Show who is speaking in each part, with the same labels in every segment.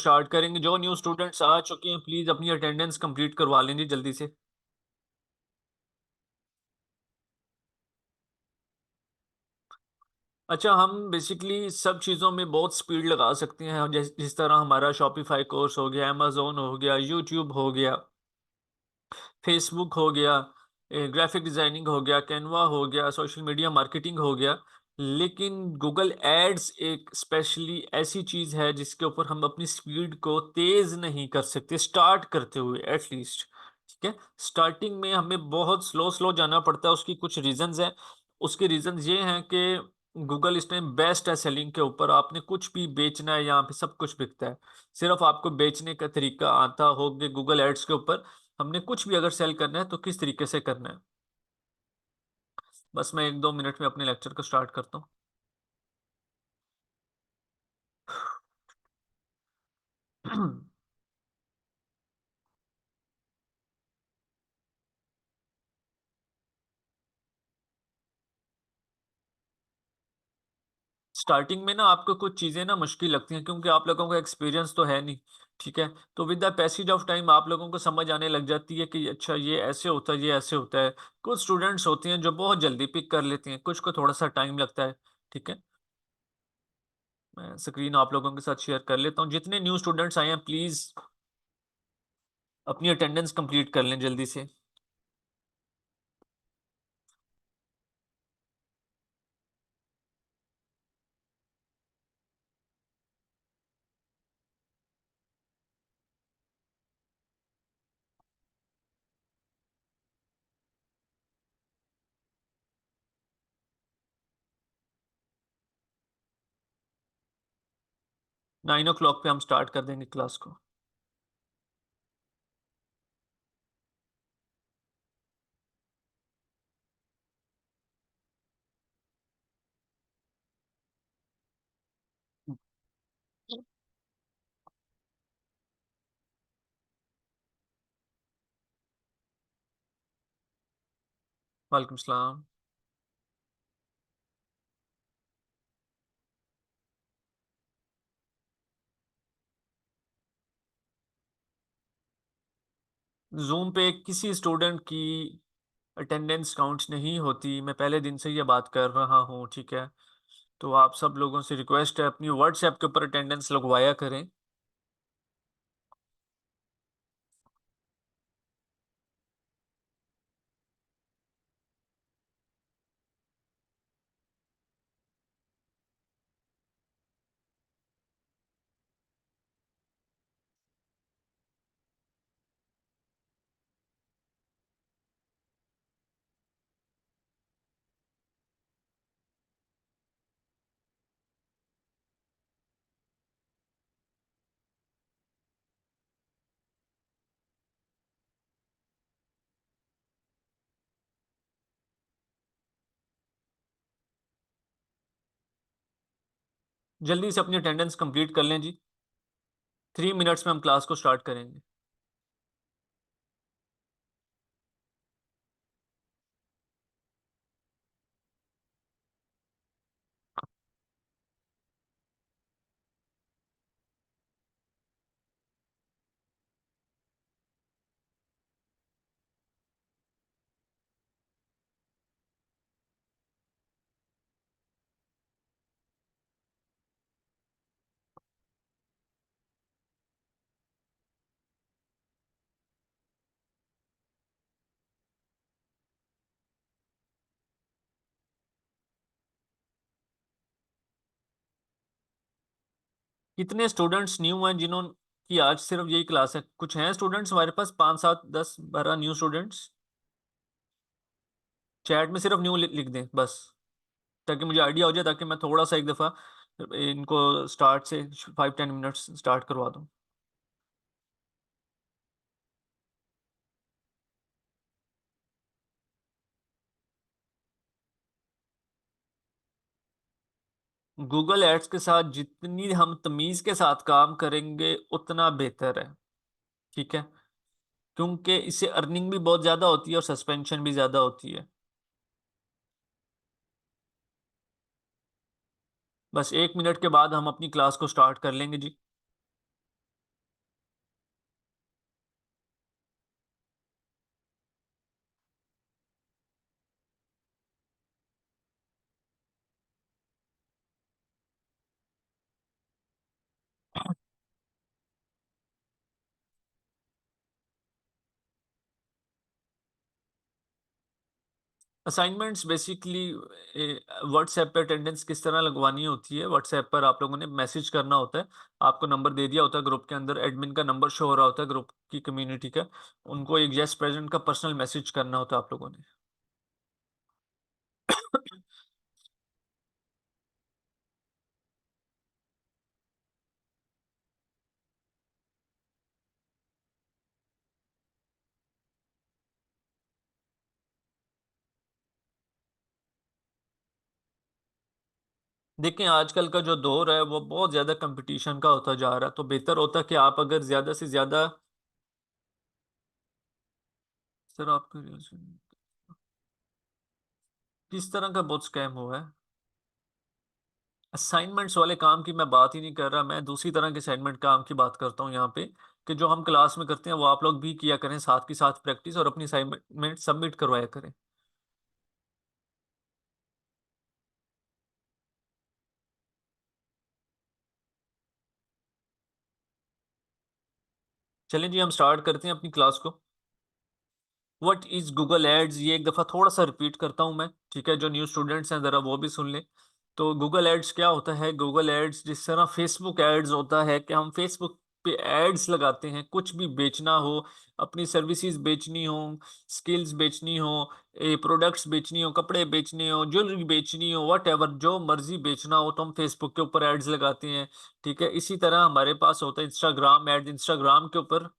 Speaker 1: Start करेंगे। जो new students आ चुके हैं प्लीज अपनी अटेंडेंस कंप्लीट करवा लें जी जल्दी से। अच्छा, हम बेसिकली सब चीज़ों में बहुत स्पीड लगा सकते हैं, जिस तरह हमारा शॉपिफाई कोर्स हो गया, अमेजोन हो गया, यूट्यूब हो गया, फेसबुक हो गया, ग्राफिक डिजाइनिंग हो गया, कैनवा हो गया, सोशल मीडिया मार्केटिंग हो गया। लेकिन गूगल एड्स एक स्पेशली ऐसी चीज है जिसके ऊपर हम अपनी स्पीड को तेज नहीं कर सकते स्टार्ट करते हुए एटलीस्ट। ठीक है, स्टार्टिंग में हमें बहुत स्लो स्लो जाना पड़ता है। उसकी कुछ रीजंस हैं। उसके रीजंस ये हैं कि गूगल इस टाइम बेस्ट है सेलिंग के ऊपर। आपने कुछ भी बेचना है, यहाँ पे सब कुछ बिकता है। सिर्फ आपको बेचने का तरीका आता हो कि गूगल एड्स के ऊपर हमने कुछ भी अगर सेल करना है तो किस तरीके से करना है। बस मैं 1-2 मिनट में अपने लेक्चर को स्टार्ट करता हूँ। स्टार्टिंग में ना आपको कुछ चीजें ना मुश्किल लगती हैं क्योंकि आप लोगों का एक्सपीरियंस तो है नहीं। ठीक है, तो with the passage of time आप लोगों को समझ आने लग जाती है कि अच्छा ये ऐसे होता है, ये ऐसे होता है। कुछ स्टूडेंट्स होते हैं जो बहुत जल्दी पिक कर लेते हैं, कुछ को थोड़ा सा टाइम लगता है। ठीक है, मैं स्क्रीन आप लोगों के साथ शेयर कर लेता हूँ। जितने न्यू स्टूडेंट्स आए हैं प्लीज अपनी अटेंडेंस कंप्लीट कर लें जल्दी से। 9 o'clock पे हम स्टार्ट कर देंगे क्लास को। वालेकुम सलाम। जूम पे किसी स्टूडेंट की अटेंडेंस काउंट्स नहीं होती। मैं पहले दिन से ये बात कर रहा हूँ। ठीक है, तो आप सब लोगों से रिक्वेस्ट है अपनी व्हाट्सएप के ऊपर अटेंडेंस लगवाया करें। जल्दी से अपनी अटेंडेंस कंप्लीट कर लें जी। 3 मिनट्स में हम क्लास को स्टार्ट करेंगे। कितने स्टूडेंट्स न्यू हैं जिन्होंने की आज सिर्फ यही क्लास है? कुछ हैं स्टूडेंट्स हमारे पास, 5 7 10 12 न्यू स्टूडेंट्स? चैट में सिर्फ न्यू लिख दें बस, ताकि मुझे आइडिया हो जाए, ताकि मैं थोड़ा सा एक दफ़ा इनको स्टार्ट से 5-10 मिनट्स स्टार्ट करवा दूँ। गूगल एड्स के साथ जितनी हम तमीज के साथ काम करेंगे उतना बेहतर है। ठीक है, क्योंकि इससे अर्निंग भी बहुत ज्यादा होती है और सस्पेंशन भी ज्यादा होती है। बस 1 मिनट के बाद हम अपनी क्लास को स्टार्ट कर लेंगे जी। असाइनमेंट्स बेसिकली व्हाट्सएप पे अटेंडेंस किस तरह लगवानी होती है, व्हाट्सएप पर आप लोगों ने मैसेज करना होता है। आपको नंबर दे दिया होता है ग्रुप के अंदर, एडमिन का नंबर शो हो रहा होता है ग्रुप की कम्युनिटी का। उनको एक यस प्रेजेंट का पर्सनल मैसेज करना होता है आप लोगों ने। देखें, आजकल का जो दौर है वो बहुत ज्यादा कंपटीशन का होता जा रहा है, तो बेहतर होता है कि आप अगर ज्यादा से ज्यादा। सर आपके किस तरह का बहुत स्कैम हुआ है? असाइनमेंट्स वाले काम की मैं बात ही नहीं कर रहा, मैं दूसरी तरह के असाइनमेंट काम की बात करता हूँ यहाँ पे। कि जो हम क्लास में करते हैं वो आप लोग भी किया करें, साथ के साथ प्रैक्टिस, और अपनी असाइनमेंट सबमिट करवाया करें। चलें जी, हम स्टार्ट करते हैं अपनी क्लास को। व्हाट इज गूगल एड्स, ये एक दफ़ा थोड़ा सा रिपीट करता हूँ मैं, ठीक है? जो न्यू स्टूडेंट्स हैं ज़रा वो भी सुन लें। तो गूगल एड्स क्या होता है? गूगल एड्स जिस तरह फेसबुक एड्स होता है कि हम फेसबुक पे एड्स लगाते हैं, कुछ भी बेचना हो, अपनी सर्विसेज बेचनी हो, स्किल्स बेचनी हो, प्रोडक्ट्स बेचनी हो, कपड़े बेचने हो, ज्वेलरी बेचनी हो, वट एवर जो मर्जी बेचना हो तो हम फेसबुक के ऊपर एड्स लगाते हैं। ठीक है, इसी तरह हमारे पास होता है इंस्टाग्राम एड्स, इंस्टाग्राम के ऊपर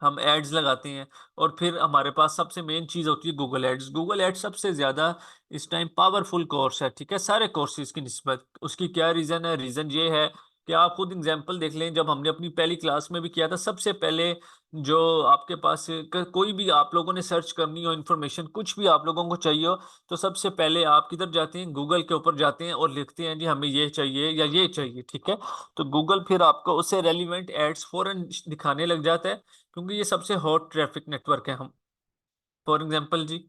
Speaker 1: हम एड्स लगाते हैं। और फिर हमारे पास सबसे मेन चीज़ होती है गूगल एड्स। गूगल एड्स सबसे ज़्यादा इस टाइम पावरफुल कोर्स है, ठीक है, सारे कोर्सेज की निस्बत। उसकी क्या रीज़न है? रीज़न ये है कि आप खुद एग्जांपल देख लें, जब हमने अपनी पहली क्लास में भी किया था, सबसे पहले जो आपके पास कोई भी आप लोगों ने सर्च करनी हो इन्फॉर्मेशन, कुछ भी आप लोगों को चाहिए हो, तो सबसे पहले आप किधर जाते हैं? गूगल के ऊपर जाते हैं और लिखते हैं जी हमें ये चाहिए या ये चाहिए, ठीक है? तो गूगल फिर आपको उससे रेलिवेंट एड्स फौरन दिखाने लग जाता है, क्योंकि ये सबसे हॉट ट्रैफिक नेटवर्क है। हम फॉर एग्जांपल जी,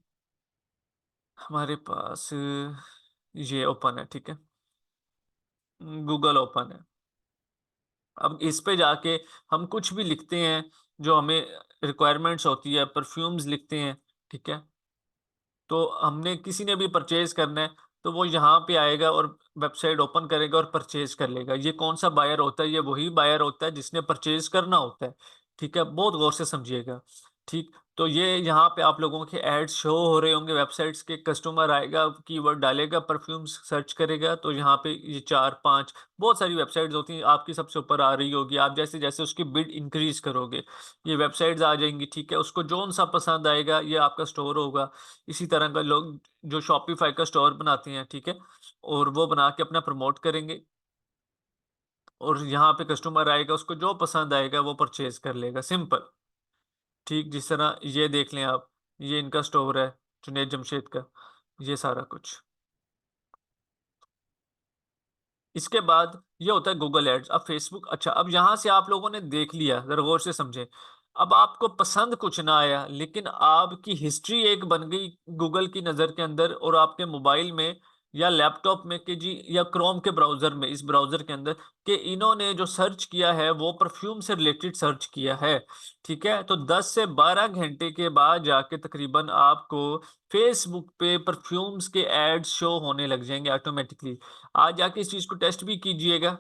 Speaker 1: हमारे पास ये ओपन है, ठीक है, गूगल ओपन है। अब इस पे जाके हम कुछ भी लिखते हैं जो हमें रिक्वायरमेंट्स होती है, परफ्यूम्स लिखते हैं, ठीक है, तो हमने किसी ने भी परचेज करना है तो वो यहाँ पे आएगा और वेबसाइट ओपन करेगा और परचेज कर लेगा। ये कौन सा बायर होता है? ये वही बायर होता है जिसने परचेज करना होता है, ठीक है? बहुत गौर से समझिएगा, ठीक। तो ये यहाँ पे आप लोगों के एड्स शो हो रहे होंगे वेबसाइट्स के। कस्टमर आएगा, कीवर्ड डालेगा, परफ्यूम्स सर्च करेगा, तो यहाँ पे ये चार पांच बहुत सारी वेबसाइट्स होती हैं, आपकी सबसे ऊपर आ रही होगी। आप जैसे जैसे उसकी बिड इंक्रीज करोगे ये वेबसाइट्स आ जाएंगी, ठीक है? उसको जोन सा पसंद आएगा ये आपका स्टोर होगा। इसी तरह का लोग जो शॉपिफाई का स्टोर बनाते हैं, ठीक है, और वो बना के अपना प्रमोट करेंगे, और यहाँ पे कस्टमर आएगा, उसको जो पसंद आएगा वो परचेज कर लेगा, सिंपल। ठीक, जिस तरह ये देख लें आप, ये इनका स्टोर है, जुनेद जमशेद का, ये सारा कुछ। इसके बाद ये होता है गूगल एड्स। अब फेसबुक, अच्छा, अब यहां से आप लोगों ने देख लिया, जरा गौर से समझे। अब आपको पसंद कुछ ना आया, लेकिन आपकी हिस्ट्री एक बन गई गूगल की नज़र के अंदर, और आपके मोबाइल में या लैपटॉप में कि जी, या क्रोम के ब्राउजर में, इस ब्राउजर के अंदर, कि इन्होंने जो सर्च किया है वो परफ्यूम से रिलेटेड सर्च किया है, ठीक है? तो 10 से 12 घंटे के बाद जाके तकरीबन आपको फेसबुक पे परफ्यूम्स के एड्स शो होने लग जाएंगे ऑटोमेटिकली। आज जाके इस चीज को टेस्ट भी कीजिएगा,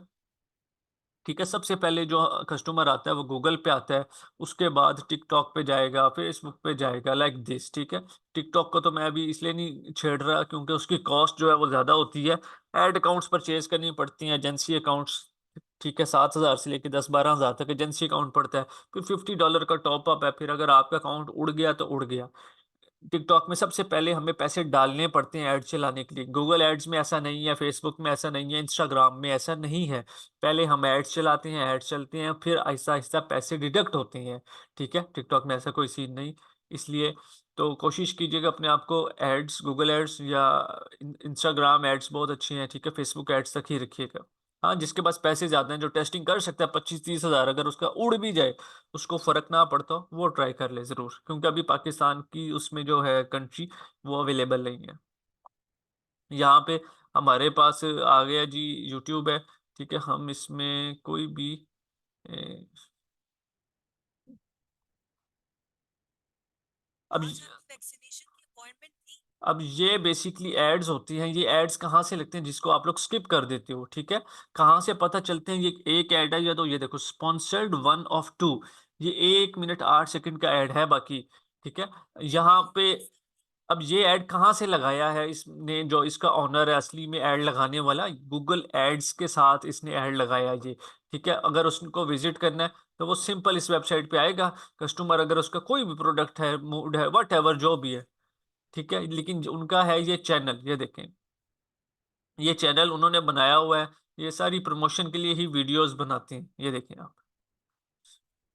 Speaker 1: ठीक है? सबसे पहले जो कस्टमर आता है वो गूगल पे आता है, उसके बाद टिकटॉक पे जाएगा, फेसबुक पे जाएगा, लाइक दिस, ठीक है? टिकटॉक को तो मैं अभी इसलिए नहीं छेड़ रहा क्योंकि उसकी कॉस्ट जो है वो ज्यादा होती है। एड अकाउंट्स परचेज करनी पड़ती हैं, एजेंसी अकाउंट्स, ठीक है? 7,000 से लेकर 10-12 हज़ार तक एजेंसी अकाउंट पड़ता है। फिर $50 का टॉप अप है, फिर अगर आपका अकाउंट उड़ गया तो उड़ गया। टिकटॉक में सबसे पहले हमें पैसे डालने पड़ते हैं ऐड चलाने के लिए। गूगल एड्स में ऐसा नहीं है, फेसबुक में ऐसा नहीं है, इंस्टाग्राम में ऐसा नहीं है। पहले हम एड्स चलाते हैं, एड्स चलते हैं, फिर आहिस्ता आहिस्ता पैसे डिडक्ट होते हैं, ठीक है? टिकटॉक में ऐसा कोई सीन नहीं। इसलिए तो कोशिश कीजिएगा अपने आप को एड्स, गूगल एड्स या इंस्टाग्राम एड्स बहुत अच्छी हैं, ठीक है, फेसबुक एड्स तक ही रखिएगा। हाँ, जिसके पास पैसे ज्यादा हैं, जो टेस्टिंग कर सकता है 25-30 हज़ार, अगर उसका उड़ भी जाए, उसको फर्क ना पड़ता हो, वो ट्राई कर ले जरूर, क्योंकि अभी पाकिस्तान की उसमें जो है कंट्री, वो अवेलेबल नहीं है। यहाँ पे हमारे पास आ गया जी, यूट्यूब है, ठीक है? हम इसमें कोई भी ए, अब अब ये बेसिकली एड्स होती हैं। ये एड्स कहाँ से लगते हैं जिसको आप लोग स्किप कर देते हो, ठीक है। कहाँ से पता चलते हैं? ये एक ऐड है या तो ये देखो, स्पॉन्सर्ड 1 of 2, ये 1 मिनट 8 सेकंड का ऐड है बाकी, ठीक है। यहाँ पे अब ये ऐड कहाँ से लगाया है इसने? जो इसका ऑनर है असली में ऐड लगाने वाला, गूगल एड्स के साथ इसने ऐड लगाया है ये, ठीक है। अगर उसको विजिट करना है तो वो सिंपल इस वेबसाइट पे आएगा। कस्टमर अगर उसका कोई भी प्रोडक्ट है, मूड है, वट एवर जो भी है, ठीक है। लेकिन उनका है ये चैनल, ये देखें, ये चैनल उन्होंने बनाया हुआ है। ये सारी प्रमोशन के लिए ही वीडियोस बनाते हैं, ये देखें आप,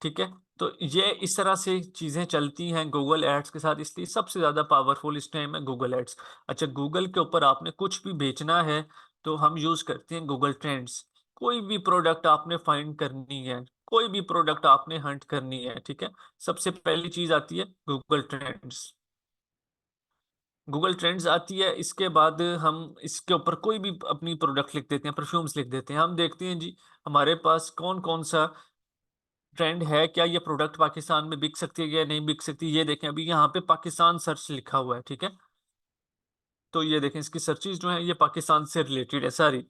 Speaker 1: ठीक है। तो ये इस तरह से चीजें चलती हैं गूगल एड्स के साथ, इसलिए सबसे ज्यादा पावरफुल इस टाइम है गूगल एड्स। अच्छा, गूगल के ऊपर आपने कुछ भी बेचना है तो हम यूज करते हैं गूगल ट्रेंड्स। कोई भी प्रोडक्ट आपने फाइंड करनी है, कोई भी प्रोडक्ट आपने हंट करनी है, ठीक है, सबसे पहली चीज आती है गूगल ट्रेंड्स। गूगल ट्रेंड्स आती है, इसके बाद हम इसके ऊपर कोई भी अपनी प्रोडक्ट लिख देते हैं, परफ्यूम्स लिख देते हैं। हम देखते हैं जी हमारे पास कौन कौन सा ट्रेंड है, क्या ये प्रोडक्ट पाकिस्तान में बिक सकती है या नहीं बिक सकती। ये देखें, अभी यहाँ पे पाकिस्तान सर्च लिखा हुआ है, ठीक है। तो ये देखें, इसकी सर्चेज जो है ये पाकिस्तान से रिलेटेड है सारी।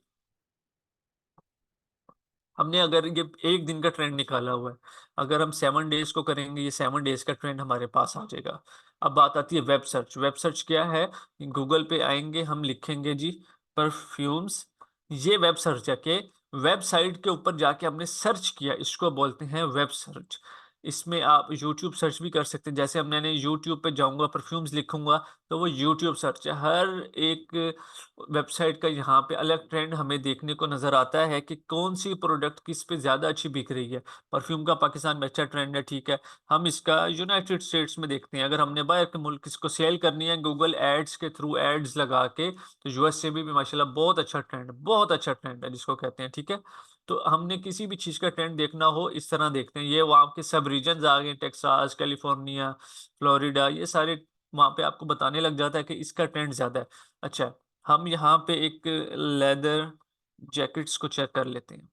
Speaker 1: हमने अगर ये एक दिन का ट्रेंड निकाला हुआ है, अगर हम 7 डेज को करेंगे, ये 7 डेज का ट्रेंड हमारे पास आ जाएगा। अब बात आती है वेब सर्च। वेब सर्च क्या है? गूगल पे आएंगे, हम लिखेंगे जी परफ्यूम्स। ये वेब सर्च है कि वेबसाइट के ऊपर जाके हमने सर्च किया, इसको बोलते हैं वेब सर्च। इसमें आप यूट्यूब सर्च भी कर सकते हैं। जैसे अब मैंने यूट्यूब पे जाऊंगा, परफ्यूम्स लिखूंगा, तो वो यूट्यूब सर्च है। हर एक वेबसाइट का यहाँ पे अलग ट्रेंड हमें देखने को नजर आता है कि कौन सी प्रोडक्ट किस पे ज्यादा अच्छी बिक रही है। परफ्यूम का पाकिस्तान में अच्छा ट्रेंड है, ठीक है। हम इसका यूनाइटेड स्टेट्स में देखते हैं। अगर हमने बाहर के मुल्क इसको सेल करनी है गूगल एड्स के थ्रू, एड्स लगा के, तो यूएसए में भी माशाल्लाह बहुत अच्छा ट्रेंड, बहुत अच्छा ट्रेंड है जिसको कहते हैं, ठीक है। तो हमने किसी भी चीज का ट्रेंड देखना हो, इस तरह देखते हैं। ये वहाँ के सब रीजन आ गए, टेक्सास, कैलिफोर्निया, फ्लोरिडा, ये सारे वहाँ पे आपको बताने लग जाता है कि इसका ट्रेंड ज्यादा है। अच्छा, हम यहाँ पे एक लेदर जैकेट्स को चेक कर लेते हैं।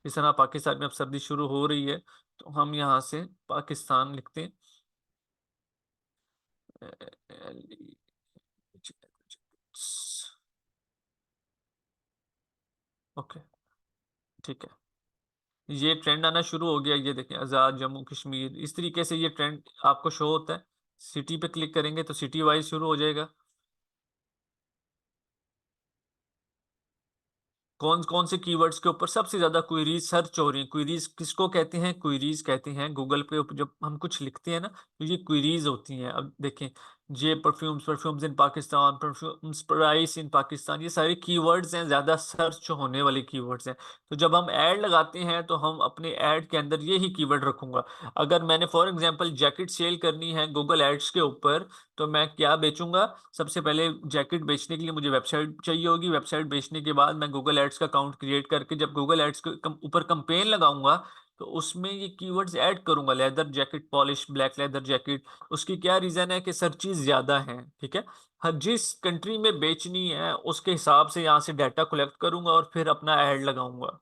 Speaker 1: इस तरह पाकिस्तान में अब सर्दी शुरू हो रही है, तो हम यहाँ से पाकिस्तान लिखते हैं। ओके, ठीक है। ये ट्रेंड आना शुरू हो गया, ये देखें, आज़ाद, जम्मू कश्मीर, इस तरीके से ये ट्रेंड आपको शो होता है। सिटी पे क्लिक करेंगे तो सिटी वाइज शुरू हो जाएगा। कौन कौन से कीवर्ड्स के ऊपर सबसे ज्यादा क्वेरीज सर्च हो रही है? क्वेरीज किसको कहते हैं? क्वेरीज कहते हैं गूगल पे जब हम कुछ लिखते हैं ना, तो ये क्वेरीज होती हैं। अब देखें, ये perfumes, perfumes in Pakistan, perfumes price in Pakistan, ये सारे कीवर्ड्स हैं, ज्यादा सर्च होने वाले कीवर्ड्स हैं। तो जब हम ऐड लगाते हैं तो हम अपने ऐड के अंदर ये ही कीवर्ड रखूंगा। अगर मैंने फॉर एग्जांपल जैकेट सेल करनी है गूगल एड्स के ऊपर, तो मैं क्या बेचूंगा? सबसे पहले जैकेट बेचने के लिए मुझे वेबसाइट चाहिए होगी। वेबसाइट बेचने के बाद मैं गूगल एड्स का अकाउंट क्रिएट करके जब गूगल एड्स के ऊपर कंपेन लगाऊंगा, तो उसमें ये कीवर्ड्स ऐड करूंगा, leather jacket polish, black leather jacket. उसकी क्या रीजन है? कि सर्चेज ज्यादा हैं, ठीक है। हर जिस कंट्री में बेचनी है उसके हिसाब से यहाँ से डाटा कलेक्ट करूंगा और फिर अपना ऐड लगाऊंगा।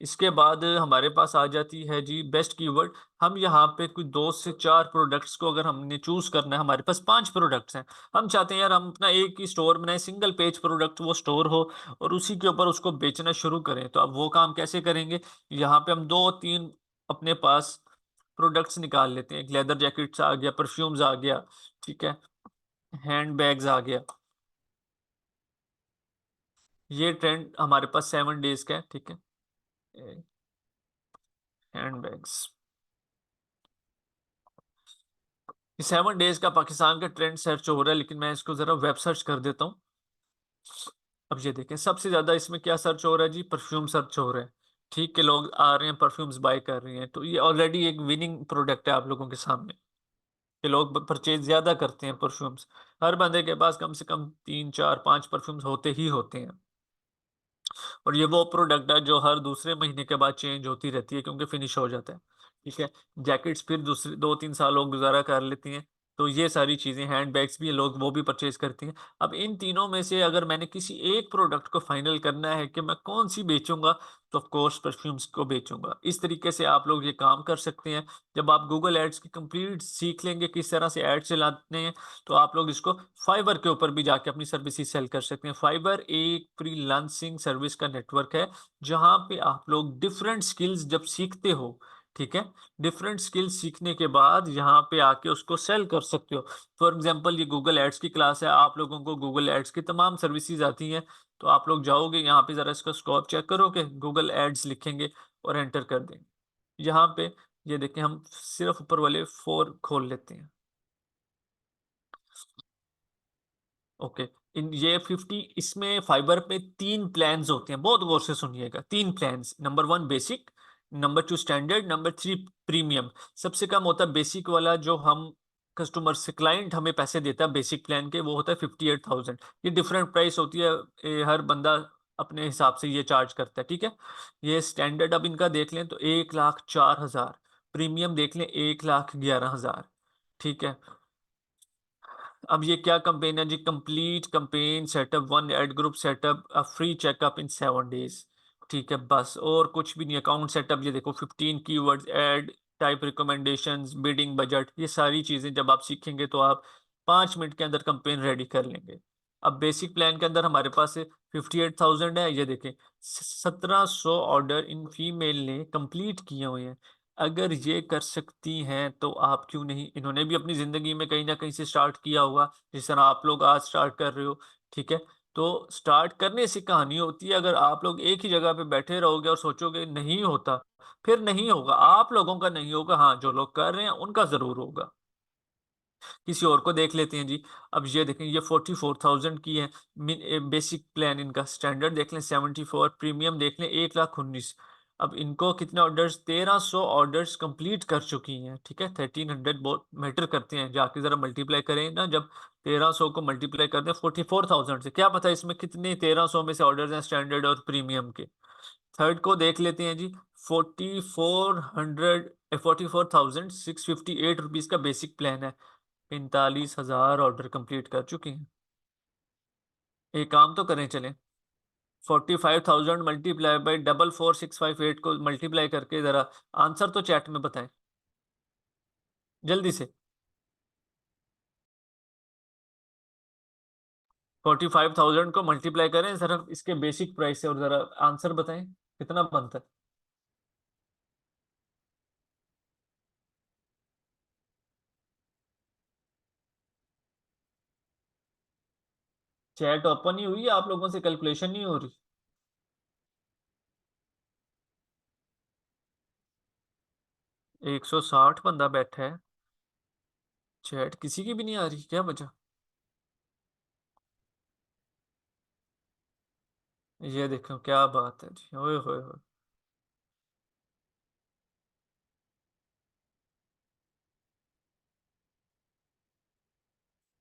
Speaker 1: इसके बाद हमारे पास आ जाती है जी बेस्ट कीवर्ड। हम यहाँ पे कुछ 2 से 4 प्रोडक्ट्स को अगर हमने चूज करना है, हमारे पास 5 प्रोडक्ट्स हैं। हम चाहते हैं यार हम अपना एक ही स्टोर बनाए, सिंगल पेज प्रोडक्ट वो स्टोर हो, और उसी के ऊपर उसको बेचना शुरू करें। तो अब वो काम कैसे करेंगे? यहाँ पे हम 2-3 अपने पास प्रोडक्ट्स निकाल लेते हैं। एक लेदर जैकेट्स आ गया, परफ्यूम्स आ गया, ठीक है, हैंड बैग्स आ गया। ये ट्रेंड हमारे पास 7 डेज का है, ठीक है। हैंड बैग्स, 7 डेज का पाकिस्तान का ट्रेंड सर्च हो रहा है, लेकिन मैं इसको जरा वेब सर्च कर देता हूँ। अब ये देखें, सबसे ज्यादा इसमें क्या सर्च हो रहा है जी? परफ्यूम सर्च हो रहा है, ठीक है। लोग आ रहे हैं, परफ्यूम्स बाय कर रहे हैं, तो ये ऑलरेडी एक विनिंग प्रोडक्ट है आप लोगों के सामने, कि लोग परचेज ज्यादा करते हैं परफ्यूम्स। हर बंदे के पास कम से कम 3-4-5 परफ्यूम्स होते ही होते हैं। और ये वो प्रोडक्ट है जो हर दूसरे महीने के बाद चेंज होती रहती है, क्योंकि फिनिश हो जाता है, ठीक है। जैकेट्स फिर दूसरे 2-3 साल लोग गुजारा कर लेती हैं। तो ये सारी चीज़ें, हैंड बैग्स भी लोग वो भी परचेज़ करते हैं। अब इन तीनों में से अगर मैंने किसी एक प्रोडक्ट को फाइनल करना है कि मैं कौन-सी बेचूँगा, तो ऑफ कोर्स परफ्यूम्स को बेचूँगा। इस तरीके से आप लोग ये काम कर सकते हैं। जब आप गूगल एड्स की कंप्लीट सीख लेंगे किस तरह से एड चलाते हैं, तो आप लोग इसको फाइवर के ऊपर भी जाके अपनी सर्विसेज सेल कर सकते हैं। फाइवर एक फ्रीलांसिंग सर्विस का नेटवर्क है, जहाँ पे आप लोग डिफरेंट स्किल्स जब सीखते हो, ठीक है? डिफरेंट स्किल्स सीखने के बाद यहाँ पे आके उसको सेल कर सकते हो। फॉर एग्जांपल ये गूगल एड्स की क्लास है, आप लोगों को गूगल एड्स की तमाम सर्विसेज आती हैं, तो आप लोग जाओगे यहाँ पे ज़रा इसका स्कोप चेक करोगे, गूगल एड्स लिखेंगे और एंटर कर देंगे। यहाँ पे ये देखें, हम सिर्फ ऊपर वाले 4 खोल लेते हैं। ओके, इन ये 50, इसमें फाइबर पे 3 प्लान्स होते हैं, बहुत गौर से सुनिएगा। 3 plans, number 1 basic, number 2 standard, number 3 premium. सबसे कम होता है बेसिक वाला, जो हम कस्टमर से, क्लाइंट हमें पैसे देता है बेसिक प्लान के, वो होता है 58,000। ये डिफरेंट प्राइस होती है, हर बंदा अपने हिसाब से ये चार्ज करता है, ठीक है? ये स्टैंडर्ड अब इनका देख लें तो 1,04,000, प्रीमियम देख लें 1,11,000, ठीक है? अब ये क्या कैंपेन है जी? Complete campaign setup, one ad group setup, a free checkup in 7 days, ठीक है? बस और कुछ भी नहीं। अकाउंट सेटअप, ये देखो 15 keywords, ad type, recommendations, bidding, budget, ये सारी चीजें जब आप सीखेंगे तो आप 5 मिनट के अंदर कैंपेन रेडी कर लेंगे। अब बेसिक प्लान के अंदर हमारे पास 58,000 है, ये देखें 1700 ऑर्डर इन फीमेल ने कंप्लीट किए हुए हैं। अगर ये कर सकती हैं तो आप क्यों नहीं? इन्होंने भी अपनी ज़िंदगी में कहीं न कहीं से स्टार्ट किया होगा, जिस तरह आप लोग आज स्टार्ट कर रहे हो, ठीक है? तो स्टार्ट करने से कहानी होती है। अगर आप लोग एक ही जगह पे बैठे रहोगे और सोचोगे नहीं होता, फिर नहीं होगा। आप लोगों का नहीं होगा, हाँ, जो लोग कर रहे हैं उनका ज़रूर होगा। किसी और को देख लेते हैं जी। अब ये देखें, ये 44,000 की है बेसिक प्लान इनका। स्टैंडर्ड देख लें 74, प्रीमियम देख लें 1,19,000। अब इनको कितने ऑर्डर्स, 1300 ऑर्डर्स कंप्लीट कर चुकी हैं, ठीक है? 1300 बहुत मैटर करते हैं, जाके जरा मल्टीप्लाई करें ना, जब 1300 को मल्टीप्लाई कर दें 44,000 से, क्या पता इसमें कितने 1300 में से ऑर्डर्स हैं स्टैंडर्ड और प्रीमियम के। थर्ड को देख लेते हैं जी। 44,658 का बेसिक प्लान है। 45,000 ऑर्डर कंप्लीट कर चुके हैं। एक काम तो करें, चलें 45,000 मल्टीप्लाई बाई 44,658 को मल्टीप्लाई करके जरा आंसर तो चैट में बताएं जल्दी से। 45,000 को मल्टीप्लाई करें जरा इसके बेसिक प्राइस से और जरा आंसर बताएं कितना बनता है। चैट ओपन ही हुई है, आप लोगों से कैलकुलेशन नहीं हो रही? 160 बंदा बैठा है, चैट किसी की भी नहीं आ रही, क्या वजह? ये देखो क्या बात है जी, ओए होए होए।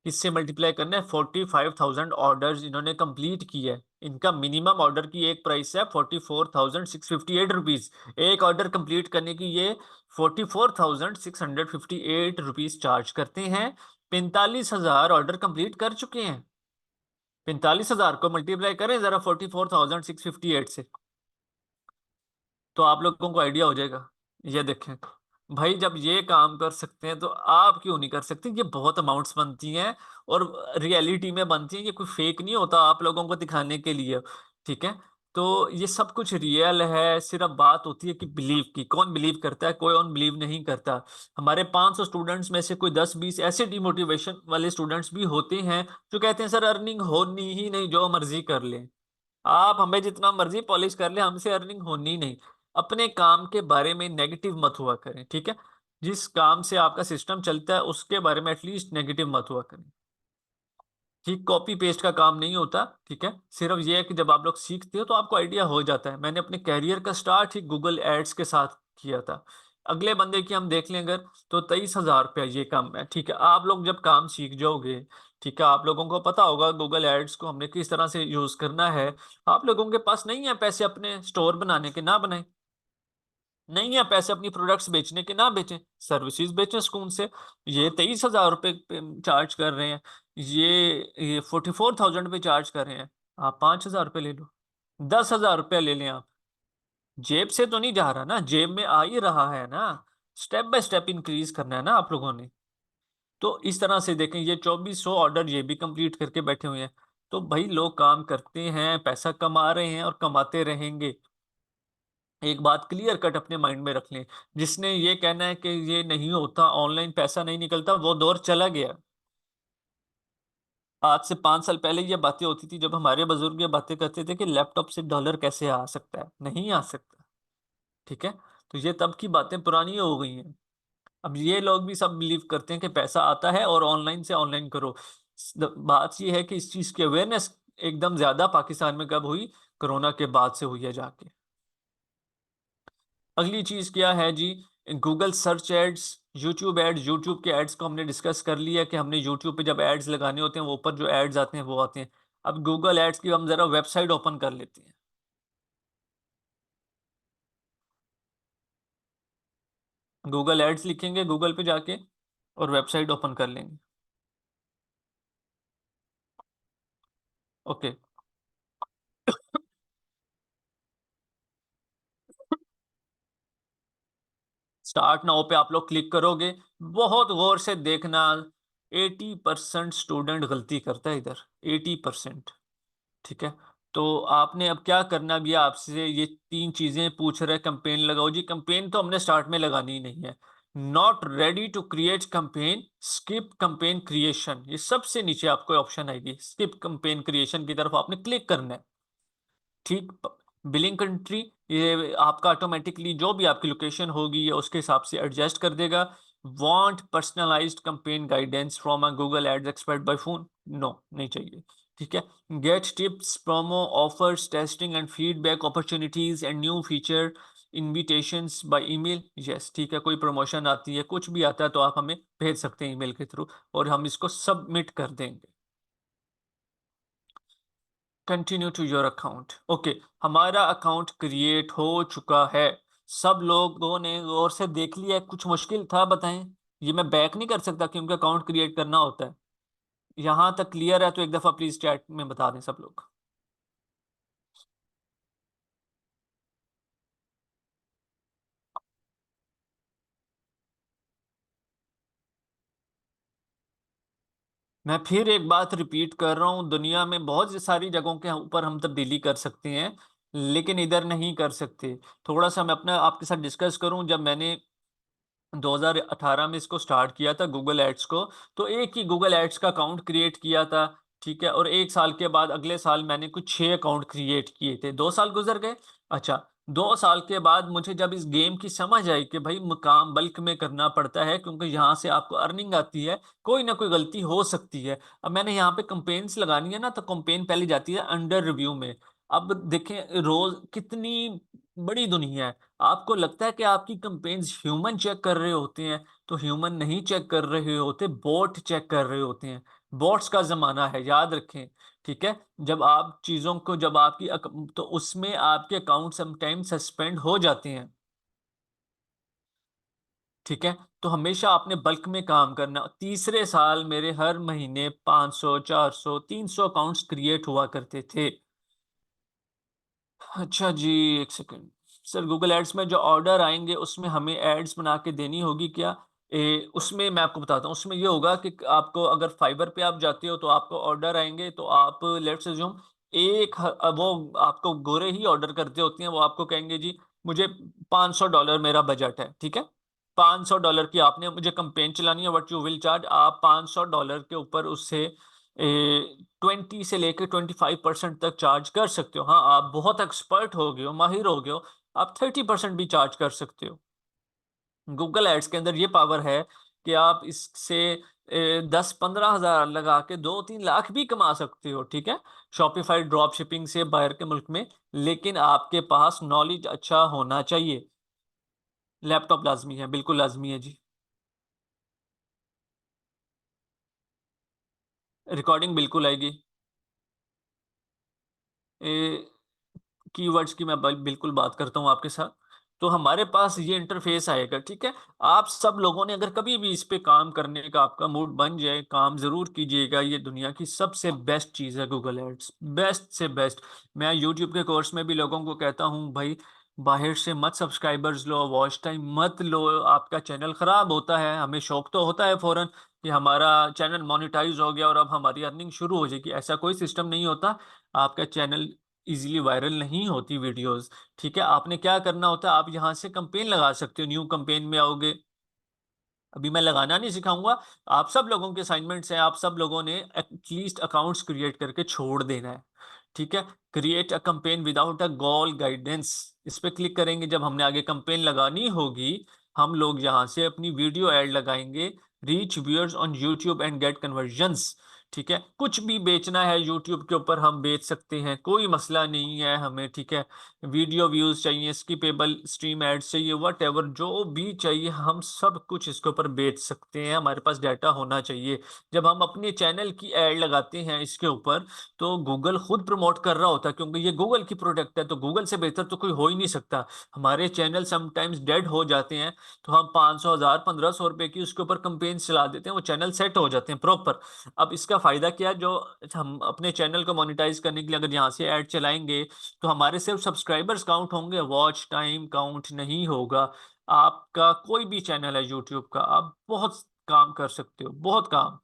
Speaker 1: इससे मल्टीप्लाई करना है। 45,000 ऑर्डर्स इन्होंने कंप्लीट किए है। इनका मिनिमम ऑर्डर की एक प्राइस है 44,658 रुपीज। एक ऑर्डर कंप्लीट करने की ये 44,658 रुपीज चार्ज करते हैं। 45,000 ऑर्डर कंप्लीट कर चुके हैं। 45,000 को मल्टीप्लाई करें जरा 44,658 से, तो आप लोगों को आइडिया हो जाएगा। ये देखें भाई, जब ये काम कर सकते हैं तो आप क्यों नहीं कर सकते? ये बहुत अमाउंट्स बनती हैं और रियलिटी में बनती हैं, ये कोई फेक नहीं होता आप लोगों को दिखाने के लिए, ठीक है? तो ये सब कुछ रियल है, सिर्फ बात होती है कि बिलीव की, कौन बिलीव करता है, कोई ऑन बिलीव नहीं करता। हमारे 500 स्टूडेंट्स में से कोई 10-20 ऐसे डिमोटिवेशन वाले स्टूडेंट्स भी होते हैं जो कहते हैं सर अर्निंग होनी ही नहीं, जो मर्जी कर लें। आप हमें जितना मर्जी पॉलिश कर ले, हमसे अर्निंग होनी नहीं। अपने काम के बारे में नेगेटिव मत हुआ करें, ठीक है? जिस काम से आपका सिस्टम चलता है उसके बारे में एटलीस्ट नेगेटिव मत हुआ करें। ठीक, कॉपी पेस्ट का काम नहीं होता, ठीक है? सिर्फ ये है कि जब आप लोग सीखते हो तो आपको आइडिया हो जाता है। मैंने अपने कैरियर का स्टार्ट ही गूगल एड्स के साथ किया था। अगले बंदे की हम देख लें अगर, तो 23,000 रुपया ये काम है, ठीक है? आप लोग जब काम सीख जाओगे, ठीक है, आप लोगों को पता होगा गूगल एड्स को हमने किस तरह से यूज करना है। आप लोगों के पास नहीं है पैसे अपने स्टोर बनाने के, ना बनाए। नहीं है पैसे अपनी प्रोडक्ट्स बेचने के, ना बेचें, सर्विसेज बेचें सुकून से। ये 23,000 रुपये चार्ज कर रहे हैं, ये 44,000 पे चार्ज कर रहे हैं, आप 5,000 रुपये ले लो, 10,000 रुपये ले लें आप। जेब से तो नहीं जा रहा ना, जेब में आ ही रहा है ना। स्टेप बाय स्टेप इंक्रीज करना है ना आप लोगों ने। तो इस तरह से देखें, ये 2400 ऑर्डर ये भी कंप्लीट करके बैठे हुए हैं। तो भाई लोग काम करते हैं, पैसा कमा रहे हैं और कमाते रहेंगे। एक बात क्लियर कट अपने माइंड में रख लें। जिसने ये कहना है कि ये नहीं होता, ऑनलाइन पैसा नहीं निकलता, वो दौर चला गया। आज से 5 साल पहले ये बातें होती थी जब हमारे बुजुर्ग ये बातें करते थे कि लैपटॉप से डॉलर कैसे आ सकता है, नहीं आ सकता। ठीक है। तो ये तब की बातें पुरानी हो गई हैं। अब ये लोग भी सब बिलीव करते हैं कि पैसा आता है और ऑनलाइन से ऑनलाइन करो। बात ये है कि इस चीज की अवेयरनेस एकदम ज्यादा पाकिस्तान में कब हुई? कोरोना के बाद से हुई है जाके। अगली चीज क्या है जी? Google search ads, YouTube ads. YouTube के एड्स को हमने डिस्कस कर लिया कि हमने यूट्यूब पे जब एड्स लगाने होते हैं वो ऊपर जो एड्स आते हैं वो आते हैं। अब गूगल एड्स की हम जरा वेबसाइट ओपन कर लेते हैं। गूगल एड्स लिखेंगे गूगल पे जाके और वेबसाइट ओपन कर लेंगे। ओके। स्टार्ट नाउ पे आप लोग क्लिक करोगे, बहुत गौर से देखना। 80% स्टूडेंट गलती करता है इधर, 80%। ठीक है। तो आपने अब क्या करना भी है, आपसे ये 3 चीजें पूछ रहे हैं। कंपेन लगाओ जी, कंपेन तो हमने स्टार्ट में लगानी ही नहीं है। Not ready to create campaign, skip campaign creation, ये सबसे नीचे आपको ऑप्शन आएगी, स्किप कंपेन क्रिएशन की तरफ आपने क्लिक करना है। ठीक। बिलिंग कंट्री, ये आपका ऑटोमेटिकली जो भी आपकी लोकेशन होगी ये उसके हिसाब से एडजस्ट कर देगा। Want personalized campaign guidance from a Google Ads expert by phone? No, नहीं चाहिए। ठीक है। Get tips, promo offers, testing and feedback, opportunities and new feature, invitations by email. Yes, ठीक है, कोई प्रमोशन आती है, कुछ भी आता है तो आप हमें भेज सकते हैं ईमेल के थ्रू और हम इसको सबमिट कर देंगे। Continue to your account. Okay, हमारा अकाउंट क्रिएट हो चुका है। सब लोगों ने गौर से देख लिया है? कुछ मुश्किल था बताएं? ये मैं बैक नहीं कर सकता क्योंकि अकाउंट क्रिएट करना होता है। यहां तक क्लियर है तो एक दफा प्लीज चैट में बता दें सब लोग। मैं फिर एक बात रिपीट कर रहा हूँ, दुनिया में बहुत सी सारी जगहों के ऊपर हम तब्दीली कर सकते हैं, लेकिन इधर नहीं कर सकते। थोड़ा सा मैं अपना आपके साथ डिस्कस करूं। जब मैंने 2018 में इसको स्टार्ट किया था गूगल एड्स को, तो एक ही गूगल एड्स का अकाउंट क्रिएट किया था। ठीक है। और 1 साल के बाद अगले साल मैंने कुछ 6 अकाउंट क्रिएट किए थे, 2 साल गुजर गए। अच्छा, 2 साल के बाद मुझे जब इस गेम की समझ आई कि भाई काम बल्क में करना पड़ता है क्योंकि यहाँ से आपको अर्निंग आती है, कोई ना कोई गलती हो सकती है। अब मैंने यहाँ पे कंपेन्स लगानी है ना, तो कंपेन पहले जाती है अंडर रिव्यू में। अब देखें रोज कितनी बड़ी दुनिया है। आपको लगता है कि आपकी कंपेन्स ह्यूमन चेक कर रहे होते हैं, तो ह्यूमन नहीं चेक कर रहे होते, बोट चेक कर रहे होते हैं। बोट्स का जमाना है, याद रखें। ठीक है। जब आप चीजों को जब आपकी तो उसमें आपके अकाउंट समटाइम सस्पेंड हो जाते हैं। ठीक है। तो हमेशा आपने बल्क में काम करना। तीसरे साल मेरे हर महीने 500, 400, 300 अकाउंट्स क्रिएट हुआ करते थे। अच्छा जी, एक सेकंड। सर गूगल एड्स में जो ऑर्डर आएंगे उसमें हमें एड्स बना के देनी होगी क्या? उसमें मैं आपको बताता हूँ, उसमें ये होगा कि आपको अगर फाइबर पे आप जाते हो तो आपको ऑर्डर आएंगे, तो आप लेट्स अज्यूम वो आपको गोरे ही ऑर्डर करते होते हैं, वो आपको कहेंगे जी मुझे $500 मेरा बजट है। ठीक है। $500 की आपने मुझे कंपेन चलानी है, व्हाट यू विल चार्ज, आप $500 के ऊपर उससे 20 से लेकर 25% तक चार्ज कर सकते हो। हाँ, आप बहुत एक्सपर्ट हो गए हो, माहिर हो गए हो, आप 30% भी चार्ज कर सकते हो। गूगल एड्स के अंदर ये पावर है कि आप इससे 10-15 हज़ार लगा के 2-3 लाख भी कमा सकते हो। ठीक है। शॉपिफाई ड्रॉप शिपिंग से बाहर के मुल्क में। लेकिन आपके पास नॉलेज अच्छा होना चाहिए। लैपटॉप लाजमी है, बिल्कुल लाजमी है जी। रिकॉर्डिंग बिल्कुल आएगी। कीवर्ड्स की मैं बिल्कुल बात करता हूँ आपके साथ। तो हमारे पास ये इंटरफेस आएगा, ठीक है। आप सब लोगों ने अगर कभी भी इस पे काम करने का आपका मूड बन जाए, काम जरूर कीजिएगा। ये दुनिया की सबसे बेस्ट चीज है गूगल एड्स, बेस्ट से बेस्ट। मैं यूट्यूब के कोर्स में भी लोगों को कहता हूँ भाई, बाहर से मत सब्सक्राइबर्स लो, वॉच टाइम मत लो, आपका चैनल खराब होता है। हमें शौक तो होता है फौरन कि हमारा चैनल मोनेटाइज हो गया और अब हमारी अर्निंग शुरू हो जाएगी, ऐसा कोई सिस्टम नहीं होता। आपका चैनल इजीली वायरल नहीं होती वीडियोस, ठीक है। आपने क्या करना होता है, आप यहाँ से कंपेन लगा सकते हो, न्यू कंपेन में आओगे। अभी मैं लगाना नहीं सिखाऊंगा, आप सब लोगों के असाइनमेंट्स हैं, आप सब लोगों ने एटलीस्ट अकाउंट्स क्रिएट करके छोड़ देना है, ठीक है। Create a campaign without a goal guidance, इस पे क्लिक करेंगे। जब हमने आगे कंपेन लगानी होगी, हम लोग यहाँ से अपनी वीडियो ऐड लगाएंगे, reach viewers on YouTube and get conversions, ठीक है। कुछ भी बेचना है यूट्यूब के ऊपर हम बेच सकते हैं, कोई मसला नहीं है हमें, ठीक है। वीडियो व्यूज चाहिए, स्किपेबल स्ट्रीम एड्स चाहिए, वट एवर जो भी चाहिए, हम सब कुछ इसके ऊपर बेच सकते हैं। हमारे पास डाटा होना चाहिए। जब हम अपने चैनल की एड लगाते हैं इसके ऊपर, तो गूगल खुद प्रमोट कर रहा होता है, क्योंकि ये गूगल की प्रोडक्ट है, तो गूगल से बेहतर तो कोई हो ही नहीं सकता। हमारे चैनल समटाइम्स डेड हो जाते हैं, तो हम 500, 1000, 1500 रुपए की उसके ऊपर कंपेन चला देते हैं, वो चैनल सेट हो जाते हैं प्रॉपर। अब इसका फायदा क्या है, जो हम अपने चैनल को मोनेटाइज करने के लिए अगर यहाँ से ऐड चलाएंगे, तो हमारे सिर्फ सब्सक्राइबर्स काउंट होंगे, वॉच टाइम काउंट नहीं होगा। आपका कोई भी चैनल है यूट्यूब का, आप बहुत काम कर सकते हो, बहुत काम।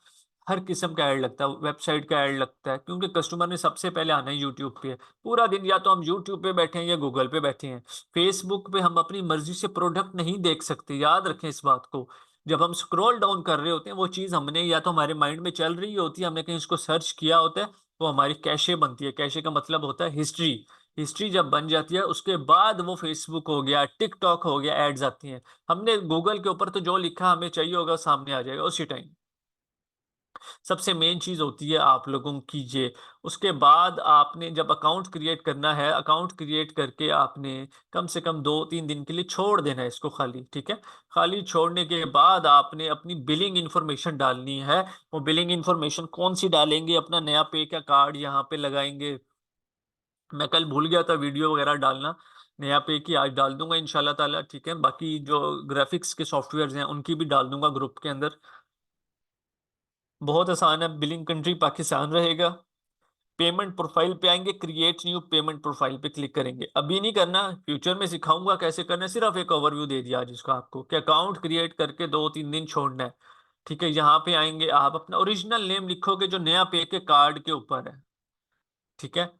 Speaker 1: हर किस्म का ऐड लगता है, वेबसाइट का ऐड लगता है, क्योंकि कस्टमर ने सबसे पहले आना है यूट्यूब पे। पूरा दिन या तो हम यूट्यूब पे बैठे हैं या गूगल पे बैठे हैं। फेसबुक पे हम अपनी मर्जी से प्रोडक्ट नहीं देख सकते, याद रखें इस बात को। जब हम स्क्रॉल डाउन कर रहे होते हैं, वो चीज़ हमने या तो हमारे माइंड में चल रही होती है, हमने कहीं उसको सर्च किया होता है, वो हमारी कैशे बनती है। कैशे का मतलब होता है हिस्ट्री। हिस्ट्री जब बन जाती है, उसके बाद वो फेसबुक हो गया, टिकटॉक हो गया, एड्स आती हैं। हमने गूगल के ऊपर तो जो लिखा हमें चाहिए होगा सामने आ जाएगा उसी टाइम। सबसे मेन चीज होती है आप लोगों की ये। उसके बाद आपने जब अकाउंट क्रिएट करना है, अकाउंट क्रिएट करके आपने कम से कम 2-3 दिन के लिए छोड़ देना है इसको खाली, ठीक है। खाली छोड़ने के बाद आपने अपनी बिलिंग इंफॉर्मेशन डालनी है। वो बिलिंग इंफॉर्मेशन कौन सी डालेंगे, अपना नया पे का कार्ड यहाँ पे लगाएंगे। मैं कल भूल गया था वीडियो वगैरह डालना, नया पे की आज डाल दूंगा इंशाल्लाह ताला, ठीक है। बाकी जो ग्राफिक्स के सॉफ्टवेयर हैं उनकी भी डाल दूंगा ग्रुप के अंदर। बहुत आसान है, बिलिंग कंट्री पाकिस्तान रहेगा। पेमेंट प्रोफाइल पे आएंगे, क्रिएट न्यू पेमेंट प्रोफाइल पे क्लिक करेंगे। अभी नहीं करना, फ्यूचर में सिखाऊंगा कैसे करना है, सिर्फ एक ओवरव्यू दे दिया आज इसका आपको कि अकाउंट क्रिएट करके 2-3 दिन छोड़ना है, ठीक है। यहाँ पे आएंगे, आप अपना ओरिजिनल नेम लिखोगे जो नया पे के कार्ड के ऊपर है, ठीक है।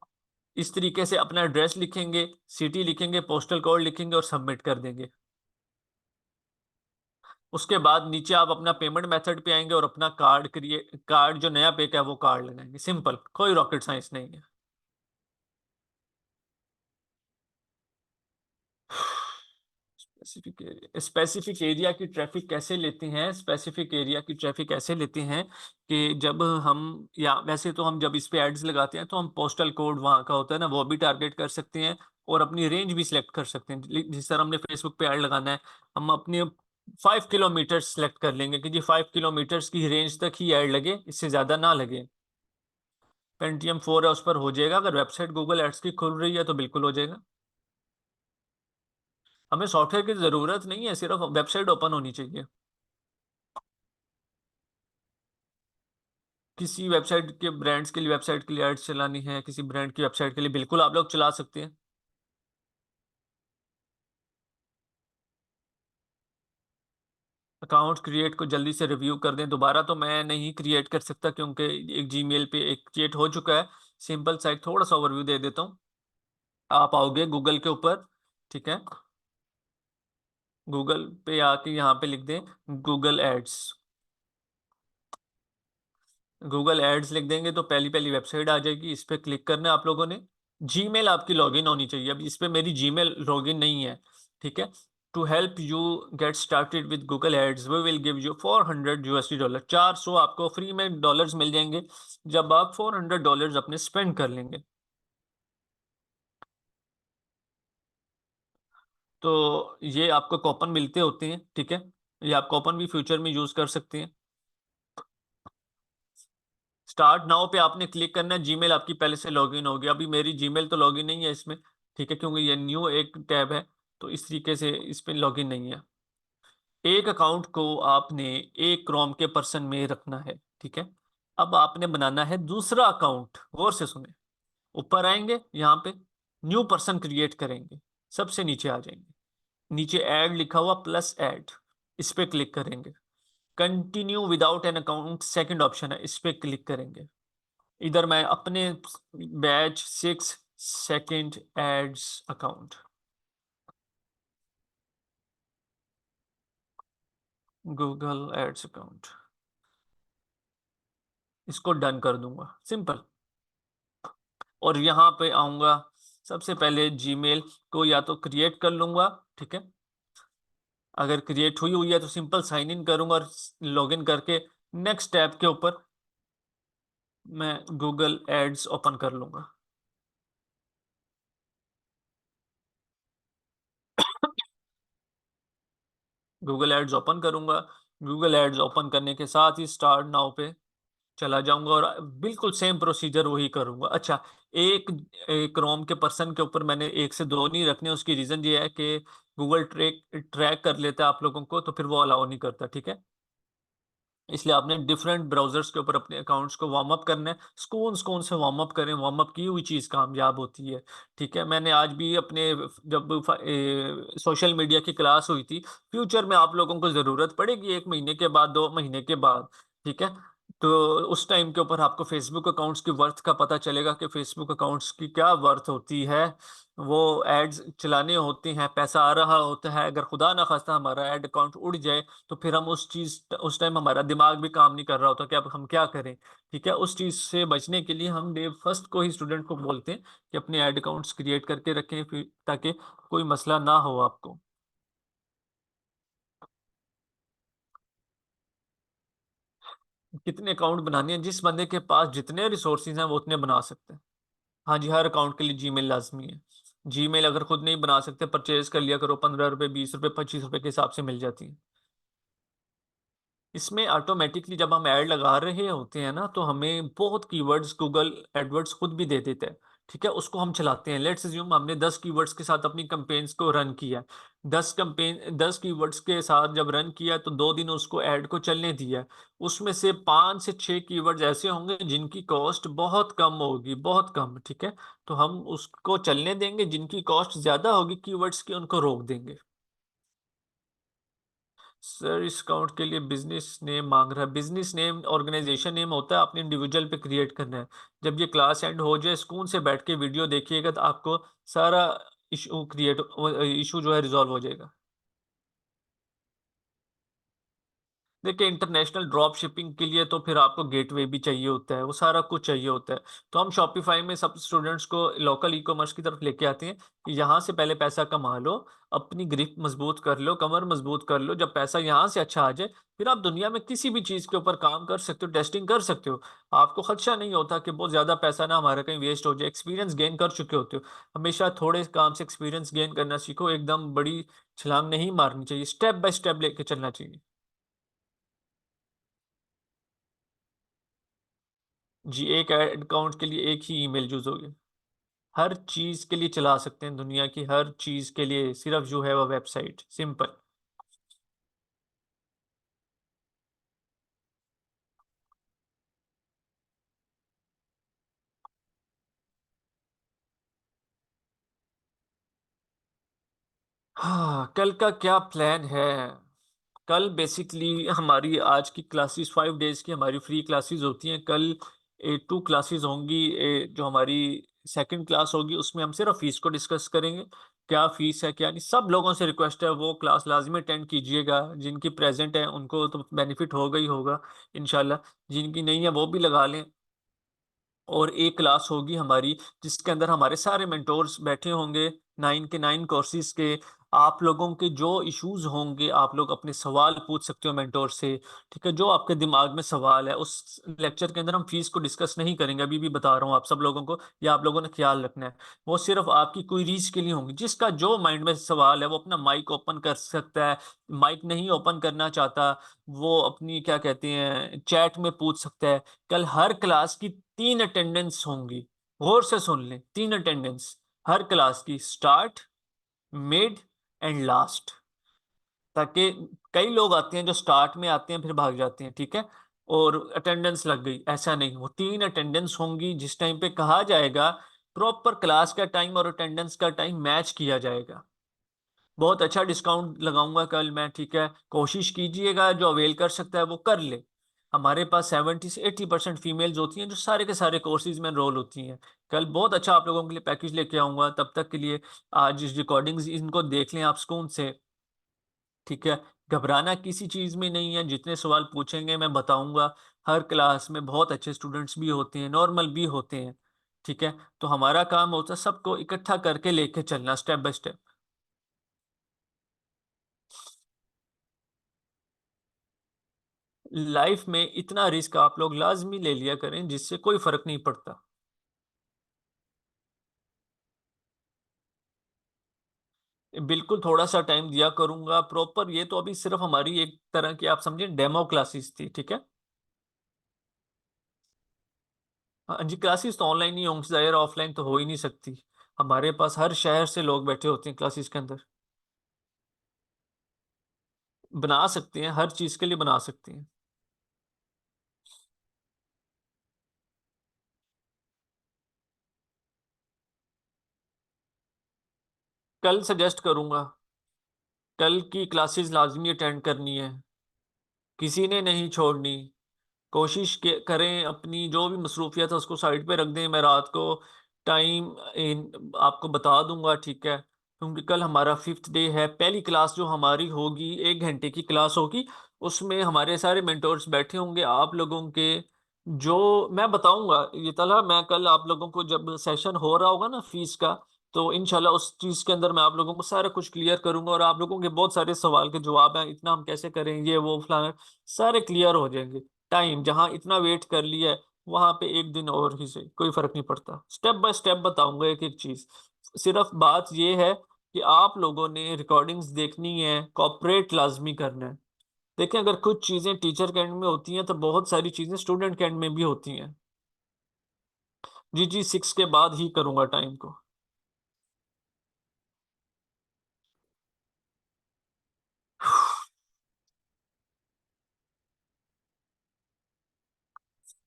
Speaker 1: इस तरीके से अपना एड्रेस लिखेंगे, सिटी लिखेंगे, पोस्टल कोड लिखेंगे और सबमिट कर देंगे। उसके बाद नीचे आप अपना पेमेंट मेथड पे आएंगे और अपना कार्ड जो नया पे का है वो कार्ड लगाएंगे। सिंपल, कोई रॉकेट साइंस नहीं है। स्पेसिफिक एरिया की ट्रैफिक कैसे लेते हैं, स्पेसिफिक एरिया की ट्रैफिक ऐसे लेते हैं कि जब हम, या वैसे तो हम जब इस पे एड्स लगाते हैं तो हम पोस्टल कोड वहाँ का होता है ना, वो भी टारगेट कर सकते हैं और अपनी रेंज भी सिलेक्ट कर सकते हैं। जिस तरह हमने फेसबुक पे ऐड लगाना है, हम अपने 5 किलोमीटर सेलेक्ट कर लेंगे कि जी 5 किलोमीटर्स की रेंज तक ही ऐड लगे, इससे ज्यादा ना लगे। पेंटियम 4 है, उस पर हो जाएगा। अगर वेबसाइट गूगल एड्स की खुल रही है तो बिल्कुल हो जाएगा। हमें सॉफ्टवेयर की जरूरत नहीं है, सिर्फ वेबसाइट ओपन होनी चाहिए। किसी वेबसाइट के ब्रांड्स के लिए, वेबसाइट के लिए एड्स चलानी है, किसी ब्रांड की वेबसाइट के लिए, बिल्कुल आप लोग चला सकते हैं। अकाउंट क्रिएट को जल्दी से रिव्यू कर दें। दोबारा तो मैं नहीं क्रिएट कर सकता क्योंकि एक जीमेल पे एक क्रिएट हो चुका है। सिंपल साइट, थोड़ा सा ओवरव्यू दे देता हूँ। आप आओगे गूगल के ऊपर, ठीक है। गूगल पे आके यहाँ पे लिख दें गूगल एड्स। गूगल एड्स लिख देंगे तो पहली पहली वेबसाइट आ जाएगी, इस पे क्लिक करना है आप लोगों ने। जीमेल आपकी लॉगिन होनी चाहिए, अब इस पे मेरी जीमेल लॉगिन नहीं है, ठीक है। To help you get started with Google Ads we will give you $400। 400 आपको फ्री में डॉलर्स मिल जाएंगे जब आप $400 अपने स्पेंड कर लेंगे। तो ये आपको कूपन मिलते होते हैं, ठीक है। ये आप कूपन भी फ्यूचर में यूज कर सकते हैं। स्टार्ट नाउ पे आपने क्लिक करना है। जीमेल आपकी पहले से लॉगिन होगी, अभी मेरी जीमेल तो लॉगिन नहीं है इसमें, ठीक है, क्योंकि ये न्यू एक टैब है। तो इस तरीके से इस पे लॉगिन नहीं है। एक अकाउंट को आपने एक क्रोम के पर्सन में रखना है, ठीक है। अब आपने बनाना है दूसरा अकाउंट। गौर से सुने, ऊपर आएंगे, यहाँ पे न्यू पर्सन क्रिएट करेंगे, सबसे नीचे आ जाएंगे, नीचे ऐड लिखा हुआ प्लस ऐड, इस पे क्लिक करेंगे। Continue without an account second option है, इस पे क्लिक करेंगे। इधर मैं अपने batch 6 second ads account, Google Ads account, इसको डन कर दूंगा, सिंपल। और यहाँ पे आऊंगा, सबसे पहले जीमेल को या तो क्रिएट कर लूंगा, ठीक है। अगर क्रिएट हुई हुई है तो सिंपल साइन इन करूंगा और लॉगिन करके नेक्स्ट टैब के ऊपर मैं गूगल एड्स ओपन कर लूंगा। गूगल एड्स ओपन करूंगा। गूगल एड्स ओपन करने के साथ ही स्टार्ट नाउ पे चला जाऊंगा और बिल्कुल सेम प्रोसीजर वही करूंगा। अच्छा, एक क्रोम के पर्सन के ऊपर मैंने एक से दो नहीं रखने, उसकी रीजन ये है कि गूगल ट्रैक कर लेता है आप लोगों को, तो फिर वो अलाउ नहीं करता, ठीक है। इसलिए आपने डिफरेंट ब्राउजर्स के ऊपर अपने अकाउंट्स को वार्म अप करना है। स्कून स्कून से वार्म अप करें, वार्म अप की हुई चीज़ कामयाब होती है, ठीक है। मैंने आज भी अपने जब सोशल मीडिया की क्लास हुई थी, फ्यूचर में आप लोगों को ज़रूरत पड़ेगी 1 महीने के बाद, 2 महीने के बाद, ठीक है। तो उस टाइम के ऊपर आपको फेसबुक अकाउंट्स की वर्थ का पता चलेगा कि फेसबुक अकाउंट्स की क्या वर्थ होती है। वो एड्स चलाने होते हैं, पैसा आ रहा होता है, अगर खुदा ना खास्ता हमारा एड अकाउंट उड़ जाए तो फिर हम उस टाइम हमारा दिमाग भी काम नहीं कर रहा होता कि अब हम क्या करें, ठीक है। उस चीज़ से बचने के लिए हम डे फर्स्ट को ही स्टूडेंट को बोलते हैं कि अपने एड अकाउंट्स क्रिएट करके रखें, फिर ताकि कोई मसला ना हो आपको। कितने अकाउंट बनाने हैं, जिस बंदे के पास जितने रिसोर्सेज हैं वो उतने बना सकते हैं। हाँ जी, हर अकाउंट के लिए जीमेल लाजमी है। जीमेल अगर खुद नहीं बना सकते, परचेज कर लिया करो, 15 रुपए, 20 रुपए, 25 रुपए के हिसाब से मिल जाती है। इसमें ऑटोमेटिकली जब हम ऐड लगा रहे होते हैं ना, तो हमें बहुत कीवर्ड्स गूगल एडवर्ड्स खुद भी दे देता है, ठीक है। उसको हम चलाते हैं। लेट्स अज्यूम हमने 10 कीवर्ड्स के साथ अपनी कंपेन्स को रन किया। 10 कीवर्ड्स के साथ जब रन किया तो 2 दिन उसको ऐड को चलने दिया। उसमें से 5 से 6 कीवर्ड्स ऐसे होंगे जिनकी कॉस्ट बहुत कम होगी, बहुत कम, ठीक है। तो हम उसको चलने देंगे, जिनकी कॉस्ट ज्यादा होगी कीवर्ड्स की उनको रोक देंगे। सर, इस अकाउंट के लिए बिजनेस नेम मांग रहा है। बिजनेस नेम ऑर्गेनाइजेशन नेम होता है, आपने इंडिविजुअल पे क्रिएट करना है। जब ये क्लास एंड हो जाए, सुकून से बैठ के वीडियो देखिएगा तो आपको सारा इशू जो है रिजॉल्व हो जाएगा। देखिए, इंटरनेशनल ड्रॉप शिपिंग के लिए तो फिर आपको गेटवे भी चाहिए होता है, वो सारा कुछ चाहिए होता है। तो हम शॉपिफाई में सब स्टूडेंट्स को लोकल ई कॉमर्स की तरफ लेके आते हैं कि यहाँ से पहले पैसा कमा लो, अपनी ग्रिप मजबूत कर लो, कमर मजबूत कर लो। जब पैसा यहाँ से अच्छा आ जाए, फिर आप दुनिया में किसी भी चीज़ के ऊपर काम कर सकते हो, टेस्टिंग कर सकते हो। आपको खदशा नहीं होता कि बहुत ज़्यादा पैसा ना हमारा कहीं वेस्ट हो जाए। एक्सपीरियंस गेन कर चुके होते हो। हमेशा थोड़े काम से एक्सपीरियंस गेन करना सीखो, एकदम बड़ी छलांग नहीं मारनी चाहिए, स्टेप बाय स्टेप लेके चलना चाहिए। जी, एक अकाउंट के लिए एक ही ईमेल यूज होगी। हर चीज के लिए चला सकते हैं, दुनिया की हर चीज के लिए सिर्फ जो है वो वेबसाइट, सिंपल। हाँ, कल का क्या प्लान है। कल बेसिकली हमारी आज की क्लासेस 5 डेज की हमारी फ्री क्लासेस होती हैं। कल 2 क्लासेस होंगी। जो हमारी सेकंड क्लास होगी उसमें हम सिर्फ फीस को डिस्कस करेंगे, क्या फीस है क्या नहीं। सब लोगों से रिक्वेस्ट है वो क्लास लाजमी अटेंड कीजिएगा। जिनकी प्रेजेंट है उनको तो बेनिफिट होगा ही होगा, इंशाल्लाह। जिनकी नहीं है वो भी लगा लें। और एक क्लास होगी हमारी जिसके अंदर हमारे सारे मेंटोर्स बैठे होंगे, 9 के 9 कोर्सेज के। आप लोगों के जो इश्यूज होंगे आप लोग अपने सवाल पूछ सकते हो मेंटोर से, ठीक है। जो आपके दिमाग में सवाल है, उस लेक्चर के अंदर हम फीस को डिस्कस नहीं करेंगे, अभी भी बता रहा हूँ आप सब लोगों को, या आप लोगों ने ख्याल रखना है। वो सिर्फ आपकी क्वेरीज के लिए होंगी। जिसका जो माइंड में सवाल है वो अपना माइक ओपन कर सकता है। माइक नहीं ओपन करना चाहता, वो अपनी क्या कहते हैं चैट में पूछ सकता है। कल हर क्लास की 3 अटेंडेंस होंगी। गौर से सुन लें, 3 अटेंडेंस हर क्लास की, स्टार्ट, मिड, एंड लास्ट, ताकि कई लोग आते हैं जो स्टार्ट में आते हैं फिर भाग जाते हैं, ठीक है, और अटेंडेंस लग गई, ऐसा नहीं, वो 3 अटेंडेंस होंगी जिस टाइम पे कहा जाएगा, प्रॉपर क्लास का टाइम और अटेंडेंस का टाइम मैच किया जाएगा। बहुत अच्छा डिस्काउंट लगाऊंगा कल मैं, ठीक है, कोशिश कीजिएगा, जो अवेल कर सकता है वो कर ले। हमारे पास 70 से 80% फीमेल्स होती हैं जो सारे के सारे कोर्सेज में एनरोल होती हैं। कल बहुत अच्छा आप लोगों के लिए पैकेज लेके आऊंगा, तब तक के लिए आज इस रिकॉर्डिंग्स इनको देख लें आप सुकून से, ठीक है। घबराना किसी चीज में नहीं है, जितने सवाल पूछेंगे मैं बताऊंगा। हर क्लास में बहुत अच्छे स्टूडेंट्स भी होते हैं, नॉर्मल भी होते हैं, ठीक है। तो हमारा काम होता है सबको इकट्ठा करके लेके चलना, स्टेप बाय स्टेप। लाइफ में इतना रिस्क आप लोग लाजमी ले लिया करें जिससे कोई फर्क नहीं पड़ता। बिल्कुल थोड़ा सा टाइम दिया करूंगा प्रॉपर, ये तो अभी सिर्फ हमारी एक तरह की आप समझे डेमो क्लासेस थी, ठीक है। हाँ जी, क्लासेस तो ऑनलाइन ही होंगी जाहिर, ऑफलाइन तो हो ही नहीं सकती। हमारे पास हर शहर से लोग बैठे होते हैं क्लासेस के अंदर। बना सकते हैं, हर चीज के लिए बना सकते हैं। कल सजेस्ट करूंगा, कल की क्लासेस लाजमी अटेंड करनी है, किसी ने नहीं छोड़नी। कोशिश करें अपनी जो भी मसरूफियत है उसको साइड पे रख दें। मैं रात को टाइम इन आपको बता दूंगा, ठीक है, क्योंकि कल हमारा 5th डे है। पहली क्लास जो हमारी होगी 1 घंटे की क्लास होगी, उसमें हमारे सारे मेंटोर्स बैठे होंगे आप लोगों के। जो मैं बताऊंगा ये तला, मैं कल आप लोगों को जब सेशन हो रहा होगा ना फीस का, तो इंशाल्लाह उस चीज के अंदर मैं आप लोगों को सारा कुछ क्लियर करूंगा, और आप लोगों के बहुत सारे सवाल के जवाब हैं, इतना हम कैसे करें ये वो फलाना, सारे क्लियर हो जाएंगे। टाइम जहां इतना वेट कर लिया है वहां पे एक दिन और ही से कोई फर्क नहीं पड़ता। स्टेप बाय स्टेप बताऊंगा एक एक चीज। सिर्फ बात यह है कि आप लोगों ने रिकॉर्डिंग्स देखनी है, कॉपरेट लाजमी करना है। देखें, अगर कुछ चीजें टीचर के एंड में होती हैं तो बहुत सारी चीजें स्टूडेंट के एंड में भी होती हैं। जी जी, 6 के बाद ही करूंगा टाइम को।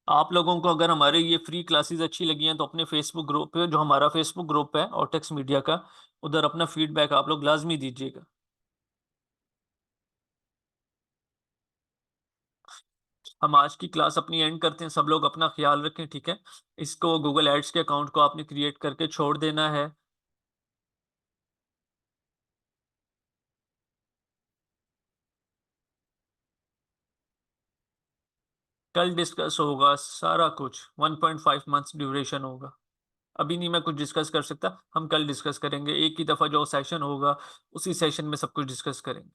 Speaker 1: आप लोगों को अगर हमारे ये फ्री क्लासेस अच्छी लगी हैं तो अपने फेसबुक ग्रुप पे, जो हमारा फेसबुक ग्रुप है ऑर्टेक्स मीडिया का, उधर अपना फीडबैक आप लोग लाजमी दीजिएगा। हम आज की क्लास अपनी एंड करते हैं, सब लोग अपना ख्याल रखें, ठीक है। इसको गूगल एड्स के अकाउंट को आपने क्रिएट करके छोड़ देना है। कल डिस्कस होगा सारा कुछ, 1.5 मंथ्स ड्यूरेशन होगा। अभी नहीं मैं कुछ डिस्कस कर सकता, हम कल डिस्कस करेंगे, एक ही दफ़ा जो सेशन होगा उसी सेशन में सब कुछ डिस्कस करेंगे।